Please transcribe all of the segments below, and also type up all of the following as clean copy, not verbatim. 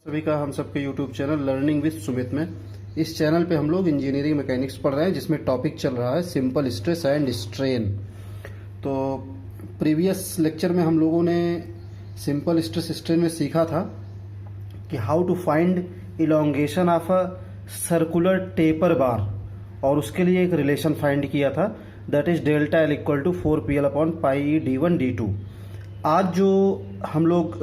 सभी का हम सबके YouTube channel learning with Sumit में। इस चैनल पे हम लोग इंजीनियरिंग मैकेनिक्स पढ़ रहे हैं, जिसमें टॉपिक चल रहा है सिंपल स्ट्रेस एंड स्ट्रेन। तो प्रीवियस लेक्चर में हम लोगों ने सिंपल स्ट्रेस स्ट्रेन में सीखा था कि how to find elongation of a circular taper bar, और उसके लिए एक रिलेशन फाइंड किया था, that is delta L equal to 4 PL upon pi D1 D2। आज जो हम लोग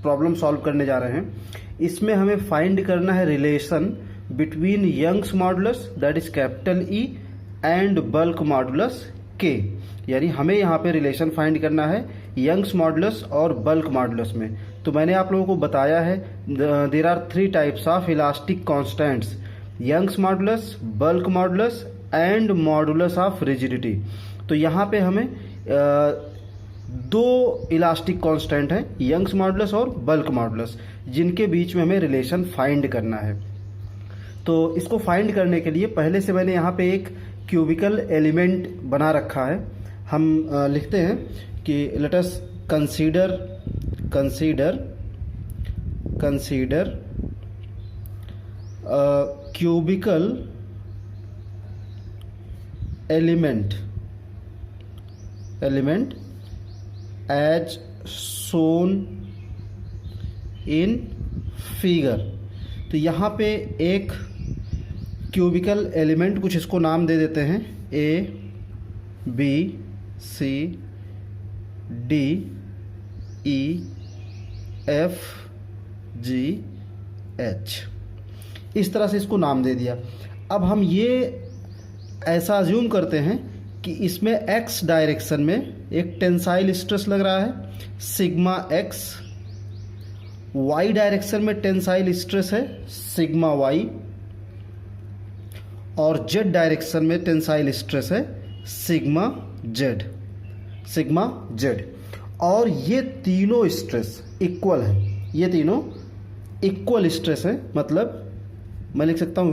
प्रॉब्लम सॉल्व करने जा रहे हैं, इसमें हमें फाइंड करना है relation between Young's modulus that is capital E and bulk modulus के। यानी हमें यहाँ पे रिलेशन फाइंड करना है यंग्स मॉडुलस और बल्क मॉडुलस में। तो मैंने आप लोगों को बताया है there are 3 types of elastic constants, Young's modulus, bulk modulus and modulus of rigidity. तो यहाँ पे हमें 2 इलास्टिक कांस्टेंट हैं, यंग्स मॉडुलस और बल्क मॉडुलस, जिनके बीच में हमें रिलेशन फाइंड करना है। तो इसको फाइंड करने के लिए पहले से मैंने यहाँ पे एक क्यूबिकल एलिमेंट बना रखा है। हम लिखते हैं कि let us consider cubical element as shown in figure. तो यहाँ पे एक क्यूबिकल एलिमेंट, कुछ इसको नाम दे देते हैं A B C D E F G H, इस तरह से इसको नाम दे दिया। अब हम ये ऐसा अज्यूम करते हैं कि इसमें x डायरेक्शन में एक टेंसाइल स्ट्रेस लग रहा है सिग्मा x, y डायरेक्शन में टेंसाइल स्ट्रेस है सिग्मा y, और z डायरेक्शन में टेंसाइल स्ट्रेस है सिग्मा z। और ये तीनों स्ट्रेस इक्वल है, ये तीनों इक्वल स्ट्रेस है। मतलब मैं लिख सकता हूँ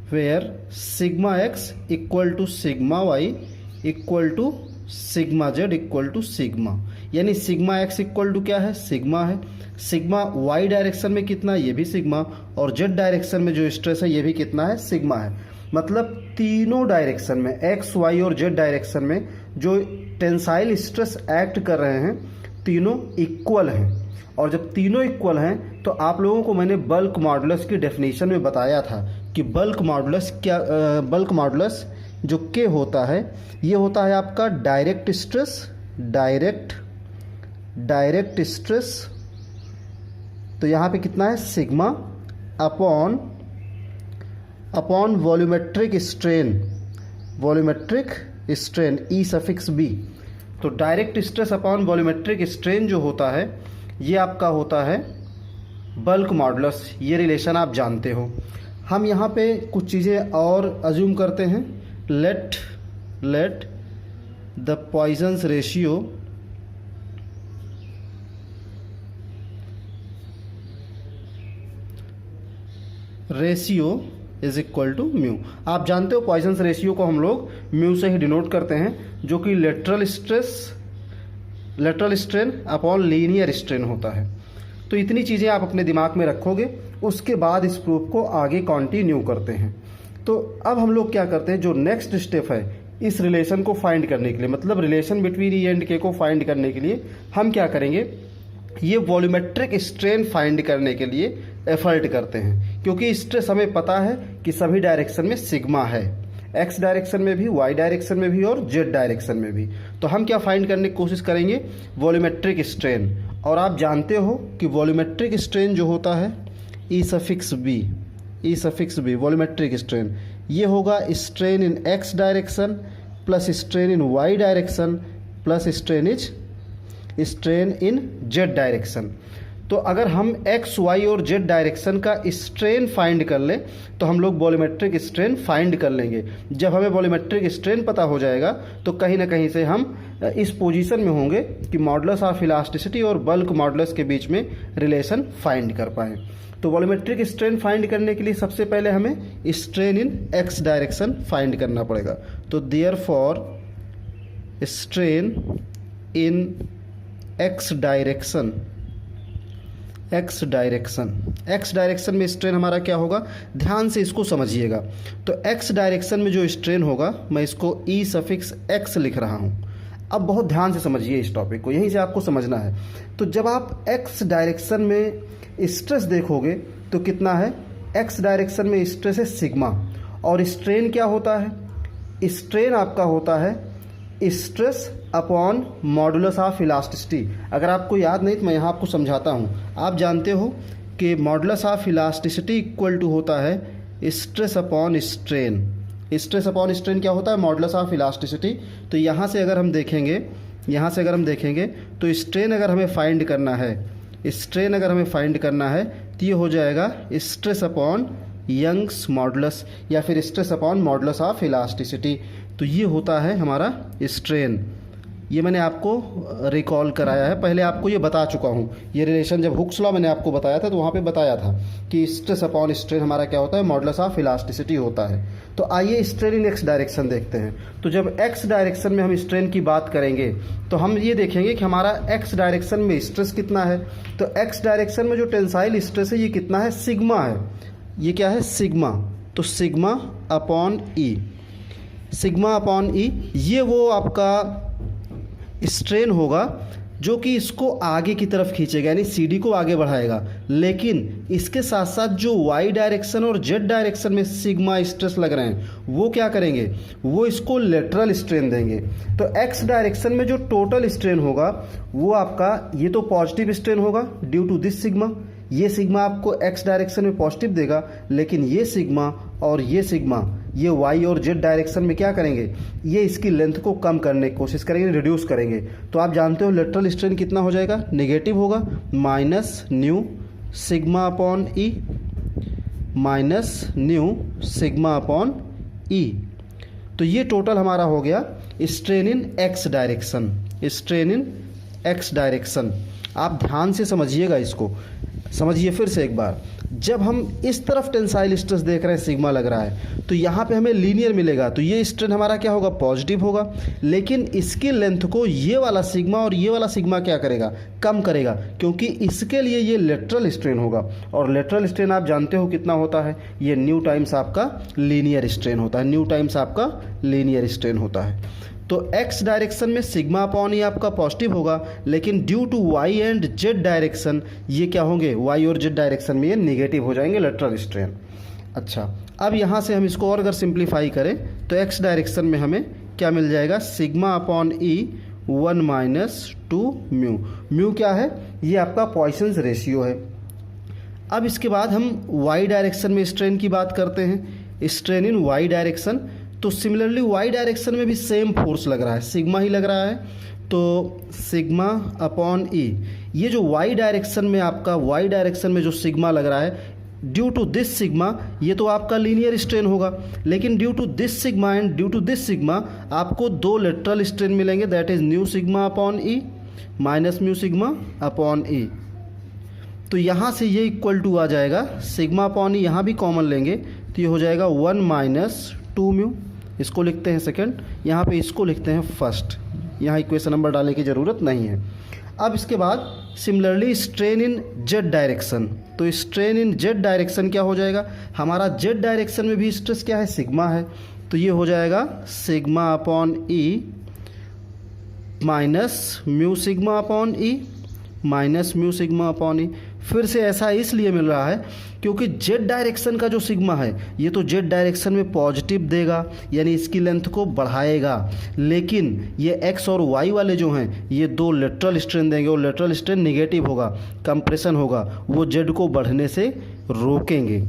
where sigma x equal to sigma y equal to sigma z equal to sigma. यानी सिग्मा x इक्वल टू क्या है, सिग्मा है। सिग्मा y डायरेक्शन में कितना, ये भी सिग्मा, और z डायरेक्शन में जो स्ट्रेस है ये भी कितना है, सिग्मा है। मतलब तीनों डायरेक्शन में x y और z डायरेक्शन में जो टेंसाइल स्ट्रेस एक्ट कर रहे हैं तीनों इक्वल हैं। और जब तीनों इक्वल हैं तो आप लोगों को मैंने बल्क मॉडुलस की डेफिनेशन में बताया था कि बल्क मॉडुलस क्या, बल्क मॉडुलस जो के होता है, ये होता है आपका डायरेक्ट स्ट्रेस। तो यहाँ पे कितना है, sigma upon volumetric strain E suffix B. तो direct stress upon volumetric strain जो होता है, ये आपका होता है बल्क मॉडुलस। ये रिलेशन आप जानते हो। हम यहाँ पे कुछ चीज़ें और अज्यूम करते हैं। Let the Poisson's ratio is equal to mu. आप जानते हो पॉइजन्स रेशियो को हम लोग म्यू से ही डिनोट करते हैं, जो कि lateral strain upon linear strain होता है। तो इतनी चीज़ें आप अपने दिमाग में रखोगे, उसके बाद इस प्रूफ को आगे कंटिन्यू करते हैं। तो अब हम लोग क्या करते हैं, जो नेक्स्ट स्टेप है इस रिलेशन को फाइंड करने के लिए, मतलब रिलेशन बिटवीन ई एंड के को फाइंड करने के लिए हम क्या करेंगे, ये वॉल्यूमेट्रिक स्ट्रेन फाइंड करने के लिए एफर्ट करते हैं। क्योंकि स्ट्रेस हमें पता है कि सभी डायरेक्शन में सिग्मा है, एक्स डायरेक्शन में भी, वाई डायरेक्शन में भी और जेड डायरेक्शन में भी। तो हम क्या फाइंड करने की कोशिश करेंगे, वॉल्यूमेट्रिक स्ट्रेन। और आप जानते हो कि वॉल्यूमेट्रिक स्ट्रेन जो होता है E suffix v volumetric strain, ये होगा strain in X direction plus strain in Y direction plus strain in Z direction. तो अगर हम एक्स वाई और जेड डायरेक्शन का स्ट्रेन फाइंड कर लें तो हम लोग वॉल्यूमेट्रिक स्ट्रेन फाइंड कर लेंगे। जब हमें वॉल्यूमेट्रिक स्ट्रेन पता हो जाएगा तो कहीं ना कहीं से हम इस पोजीशन में होंगे कि मॉडुलस ऑफ इलास्टिसिटी और बल्क मॉडुलस के बीच में रिलेशन फाइंड कर पाएँ। तो वॉल्यूमेट्रिक स्ट्रेन फाइंड करने के लिए सबसे पहले हमें strain in X direction find करना पड़ेगा। तो therefore strain in x direction x direction में स्ट्रेन हमारा क्या होगा, ध्यान से इसको समझिएगा। तो एक्स डायरेक्शन में जो स्ट्रेन होगा, मैं इसको ई सफिक्स एक्स लिख रहा हूँ। अब बहुत ध्यान से समझिए इस टॉपिक को, यहीं से आपको समझना है। तो जब आप एक्स डायरेक्शन में स्ट्रेस देखोगे तो कितना है, एक्स डायरेक्शन में स्ट्रेस है सिग्मा, और स्ट्रेन क्या होता है, स्ट्रेन आपका होता है stress upon modulus of elasticity. अगर आपको याद नहीं तो मैं यहाँ आपको समझाता हूँ। आप जानते हो कि modulus of elasticity equal to होता है stress upon strain. Stress upon strain क्या होता है, मॉडुलस ऑफ इलास्टिसिटी। तो यहाँ से अगर हम देखेंगे तो स्ट्रेन अगर हमें फाइंड करना है तो ये हो जाएगा स्ट्रेस अपॉन यंग्स मॉडुलस या फिर stress upon modulus of elasticity. तो ये होता है हमारा स्ट्रेन। ये मैंने आपको रिकॉल कराया है, पहले आपको ये बता चुका हूँ। ये रिलेशन जब हुक्स लॉ मैंने आपको बताया था तो वहाँ पे बताया था कि स्ट्रेस अपॉन स्ट्रेन हमारा क्या होता है, मॉडुलस ऑफ इलास्टिसिटी होता है। तो आइए स्ट्रेन इन एक्स डायरेक्शन देखते हैं। तो जब एक्स डायरेक्शन में हम स्ट्रेन की बात करेंगे तो हम ये देखेंगे कि हमारा एक्स डायरेक्शन में स्ट्रेस कितना है। तो एक्स डायरेक्शन में जो टेंसाइल स्ट्रेस है ये कितना है, सिग्मा है। ये क्या है, सिग्मा। तो सिग्मा अपॉन ई, ये वो आपका स्ट्रेन होगा जो कि इसको आगे की तरफ खींचेगा, यानी सीडी को आगे बढ़ाएगा। लेकिन इसके साथ साथ जो वाई डायरेक्शन और जेड डायरेक्शन में सिग्मा स्ट्रेस लग रहे हैं वो क्या करेंगे, वो इसको लेटरल स्ट्रेन देंगे। तो एक्स डायरेक्शन में जो टोटल स्ट्रेन होगा वो आपका, ये तो पॉजिटिव स्ट्रेन होगा ड्यू टू दिस सिग्मा। ये सिग्मा आपको एक्स डायरेक्शन में पॉजिटिव देगा, लेकिन ये सिग्मा और ये सिग्मा ये वाई और जेड डायरेक्शन में क्या करेंगे, ये इसकी लेंथ को कम करने की कोशिश करेंगे, रिड्यूस करेंगे। तो आप जानते हो लेटरल स्ट्रेन कितना हो जाएगा, नेगेटिव होगा, minus new sigma upon E, तो ये टोटल हमारा हो गया स्ट्रेन इन एक्स डायरेक्शन। आप ध्यान से समझिएगा इसको, समझिए फिर से एक बार। जब हम इस तरफ टेंसाइल स्ट्रेस देख रहे हैं, सिग्मा लग रहा है, तो यहाँ पे हमें लीनियर मिलेगा, तो ये स्ट्रेन हमारा क्या होगा, पॉजिटिव होगा। लेकिन इसकी लेंथ को ये वाला सिग्मा और ये वाला सिग्मा क्या करेगा, कम करेगा, क्योंकि इसके लिए ये लेटरल स्ट्रेन होगा। और लेटरल स्ट्रेन आप जानते हो कितना होता है, ये न्यू टाइम्स आपका लीनियर स्ट्रेन होता है। तो एक्स डायरेक्शन में सिग्मा अपॉन ई आपका पॉजिटिव होगा, लेकिन due to Y and Z direction ये क्या होंगे, वाई और जेड डायरेक्शन में ये नेगेटिव हो जाएंगे, लेटरल स्ट्रेन। अच्छा, अब यहाँ से हम इसको और अगर सिंप्लीफाई करें तो एक्स डायरेक्शन में हमें क्या मिल जाएगा, सिग्मा अपॉन ई 1 माइनस 2 म्यू क्या है, ये आपका पॉइसन्स रेशियो है। अब इसके बाद हम वाई डायरेक्शन में स्ट्रेन की बात करते हैं, स्ट्रेन इन वाई डायरेक्शन। तो सिमिलरली वाई डायरेक्शन में भी सेम फोर्स लग रहा है, सिग्मा ही लग रहा है। तो सिग्मा अपॉन ई, ये जो वाई डायरेक्शन में जो सिग्मा लग रहा है, ड्यू टू दिस सिग्मा ये तो आपका लीनियर स्ट्रेन होगा, लेकिन due to this sigma and due to this sigma आपको दो लेटरल स्ट्रेन मिलेंगे, that is nu sigma upon E minus mu sigma upon E. तो यहाँ से ये इक्वल टू आ जाएगा, सिग्मा अपॉन ई यहाँ भी कॉमन लेंगे तो ये हो जाएगा 1 माइनस 2 म्यू। इसको लिखते हैं सेकंड, यहाँ पे इसको लिखते हैं फर्स्ट, यहाँ इक्वेशन नंबर डालने की ज़रूरत नहीं है। अब इसके बाद similarly strain in Z direction, तो स्ट्रेन इन जेड डायरेक्शन क्या हो जाएगा, हमारा जेड डायरेक्शन में भी स्ट्रेस क्या है, सिग्मा है। तो ये हो जाएगा sigma upon E minus mu sigma upon ई फिर से ऐसा इसलिए मिल रहा है क्योंकि जेड डायरेक्शन का जो सिग्मा है ये तो जेड डायरेक्शन में पॉजिटिव देगा, यानी इसकी लेंथ को बढ़ाएगा, लेकिन ये एक्स और वाई वाले जो हैं ये दो लेटरल स्ट्रेन देंगे और लेटरल स्ट्रेन निगेटिव होगा, कंप्रेशन होगा, वो जेड को बढ़ने से रोकेंगे।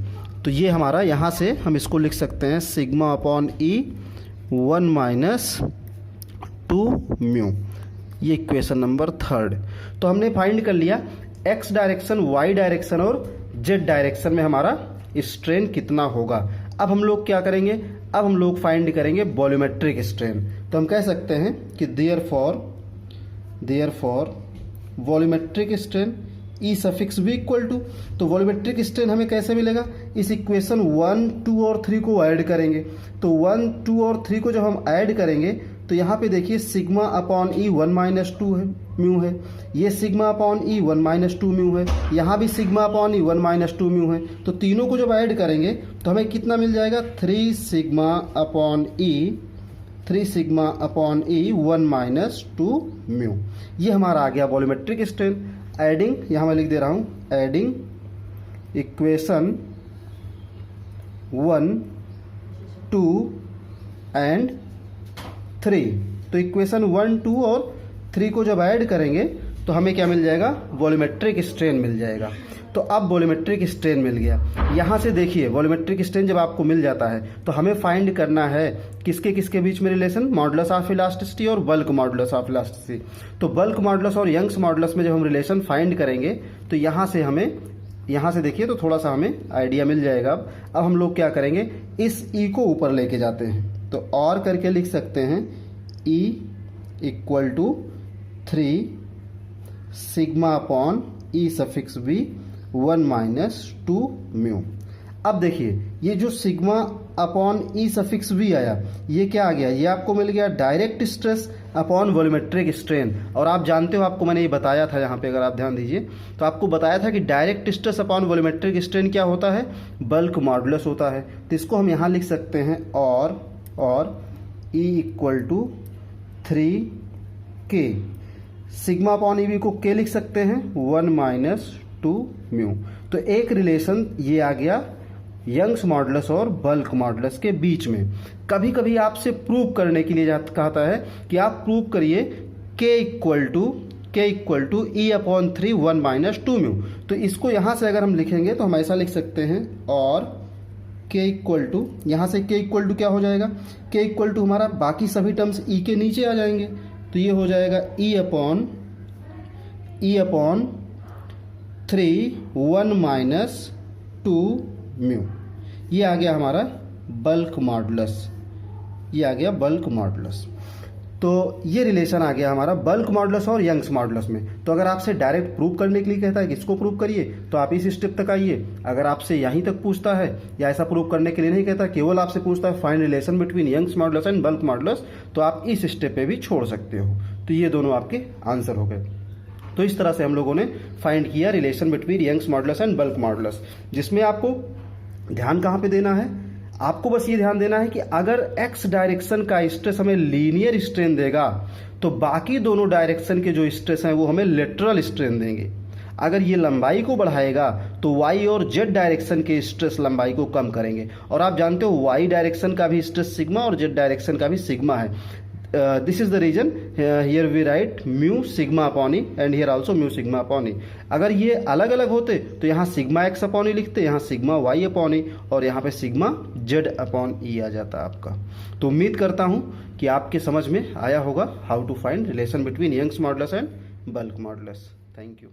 तो ये हमारा यहाँ से हम इसको लिख सकते हैं सिग्मा अपॉन ई 1 माइनस 2 म्यू, ये इक्वेशन नंबर 3। तो हमने फाइंड कर लिया एक्स डायरेक्शन, वाई डायरेक्शन और जेड डायरेक्शन में हमारा स्ट्रेन कितना होगा। अब हम लोग क्या करेंगे, अब हम लोग फाइंड करेंगे वॉल्यूमेट्रिक स्ट्रेन। तो हम कह सकते हैं कि therefore volumetric strain E suffix v equal to, तो वॉल्यूमेट्रिक स्ट्रेन हमें कैसे मिलेगा, इस इक्वेशन 1, 2 और 3 को ऐड करेंगे। तो 1, 2 और 3 को जब हम ऐड करेंगे तो यहाँ पे देखिए सिग्मा अपॉन ई 1 माइनस 2 है, म्यू है, ये सिग्मा अपॉन ई 1 माइनस 2 म्यू है, यहाँ भी सिग्मा अपॉन ई 1 माइनस 2 म्यू है। तो तीनों को जब ऐड करेंगे तो हमें कितना मिल जाएगा, 3 सिग्मा अपॉन ई 1 माइनस 2 म्यू। ये हमारा आ गया वॉल्यूमेट्रिक स्ट्रेन। एडिंग, यहाँ मैं लिख दे रहा हूँ, एडिंग इक्वेशन 1, 2 एंड 3। तो इक्वेशन 1, 2 और 3 को जब ऐड करेंगे तो हमें क्या मिल जाएगा, वॉल्यूमेट्रिक स्ट्रेन मिल जाएगा। तो अब वॉल्यूमेट्रिक स्ट्रेन मिल गया। यहाँ से देखिए वॉल्यूमेट्रिक स्ट्रेन जब आपको मिल जाता है तो हमें फाइंड करना है किसके किसके बीच में रिलेशन, मॉडुलस ऑफ इलास्टिसिटी और बल्क मॉडुलस ऑफ इलास्टिसिटी। तो बल्क मॉडुलस और यंग्स मॉडुलस में जब हम रिलेशन फाइंड करेंगे तो यहाँ से देखिए तो थोड़ा सा हमें आइडिया मिल जाएगा। अब हम लोग क्या करेंगे, इस ई को ऊपर लेके जाते हैं तो और करके लिख सकते हैं E equal to 3 sigma upon E suffix v 1 minus 2 mu. अब देखिए ये जो sigma upon E suffix v आया, ये क्या आ गया, ये आपको मिल गया direct stress upon volumetric strain. और आप जानते हो, आपको मैंने ये बताया था, यहाँ पे अगर आप ध्यान दीजिए तो आपको बताया था कि direct stress upon volumetric strain क्या होता है, बल्क मॉडुलस होता है। तो इसको हम यहाँ लिख सकते हैं और ई इक्वल टू 3 के, सिग्मा अपॉन ई बी को के लिख सकते हैं 1 माइनस 2 म्यू। तो एक रिलेशन ये आ गया यंग्स मॉडुलस और बल्क मॉडुलस के बीच में। कभी कभी आपसे प्रूव करने के लिए कहता है कि आप प्रूव करिए k equal to E upon 3 1 minus 2 mu. तो इसको यहाँ से अगर हम लिखेंगे तो हम ऐसा लिख सकते हैं, और k इक्वल टू, यहाँ से k इक्वल टू क्या हो जाएगा, k इक्वल टू हमारा बाकी सभी टर्म्स e के नीचे आ जाएंगे। तो ये हो जाएगा ई अपॉन 3 1 माइनस 2 म्यू। ये आ गया हमारा बल्क मॉडुलस, ये आ गया बल्क मॉडुलस। तो ये रिलेशन आ गया हमारा बल्क मॉडुलस और यंग्स मॉडुलस में। तो अगर आपसे डायरेक्ट प्रूव करने के लिए कहता है कि इसको प्रूव करिए तो आप इस स्टेप तक आइए। अगर आपसे यहीं तक पूछता है या ऐसा प्रूव करने के लिए नहीं कहता, केवल आपसे पूछता है find relation between Young's modulus and bulk modulus, तो आप इस स्टेप पे भी छोड़ सकते हो। तो ये दोनों आपके आंसर हो गए। तो इस तरह से हम लोगों ने फाइंड किया relation between Young's modulus and bulk modulus, जिसमें आपको ध्यान कहाँ पे देना है, आपको बस ये ध्यान देना है कि अगर x डायरेक्शन का स्ट्रेस हमें लीनियर स्ट्रेन देगा तो बाकी दोनों डायरेक्शन के जो स्ट्रेस हैं वो हमें लेटरल स्ट्रेन देंगे। अगर ये लंबाई को बढ़ाएगा तो y और z डायरेक्शन के स्ट्रेस लंबाई को कम करेंगे। और आप जानते हो y डायरेक्शन का भी स्ट्रेस सिग्मा और z डायरेक्शन का भी सिग्मा है। This is the reason here we write mu sigma upon E and here also mu sigma upon E. अगर ये अलग अलग होते तो यहाँ सिग्मा एक्स अपॉन ई लिखते, यहाँ सिग्मा वाई अपॉन ई, और यहाँ पे सिग्मा जेड अपॉन ई आ जाता आपका। तो उम्मीद करता हूँ कि आपके समझ में आया होगा how to find relation between Young's modulus and bulk modulus. Thank you.